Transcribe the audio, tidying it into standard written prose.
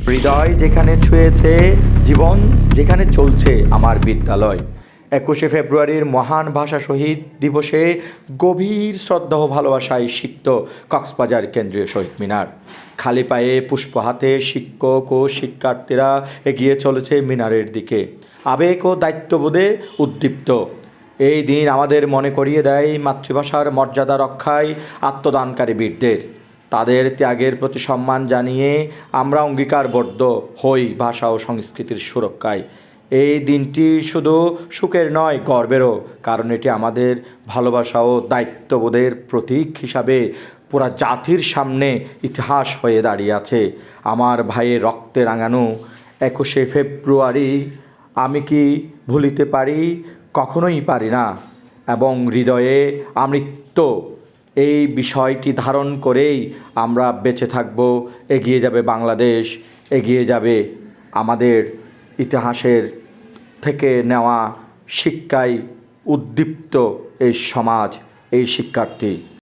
হৃদয় যেখানে ছুঁয়েছে, জীবন যেখানে চলছে আমার বিদ্যালয়। ২১শে ফেব্রুয়ারির মহান ভাষা শহীদ দিবসে গভীর শ্রদ্ধা ও ভালোবাসায় সিক্ত কক্সবাজার কেন্দ্রীয় শহীদ মিনার। খালি পায়ে পুষ্প হাতে শিক্ষক ও শিক্ষার্থীরা এগিয়ে চলেছে মিনারের দিকে, আবেগ ও দায়িত্ববোধে উদ্দীপ্ত। এই দিন আমাদের মনে করিয়ে দেয় মাতৃভাষার মর্যাদা রক্ষায় আত্মদানকারী বীরদের। তাদের ত্যাগের প্রতি সম্মান জানিয়ে আমরা অঙ্গীকারবদ্ধ হই ভাষা ও সংস্কৃতির সুরক্ষায়। এই দিনটি শুধু সুখের নয়, গর্বেরও, কারণ এটি আমাদের ভালোবাসা ও দায়িত্ববোধের প্রতীক হিসাবে পুরা জাতির সামনে ইতিহাস হয়ে দাঁড়িয়ে আছে। আমার ভাইয়ের রক্তে রাঙানো ২১শে ফেব্রুয়ারি আমি কি ভুলিতে পারি? কখনোই পারি না। এবং হৃদয়ে আমৃত্য এই বিষয়টি ধারণ করেই আমরা বেঁচে থাকব। এগিয়ে যাবে বাংলাদেশ, এগিয়ে যাবে আমাদের ইতিহাসের থেকে নেওয়া শিক্ষায় উদ্দীপ্ত এই সমাজ, এই শিক্ষার্থী।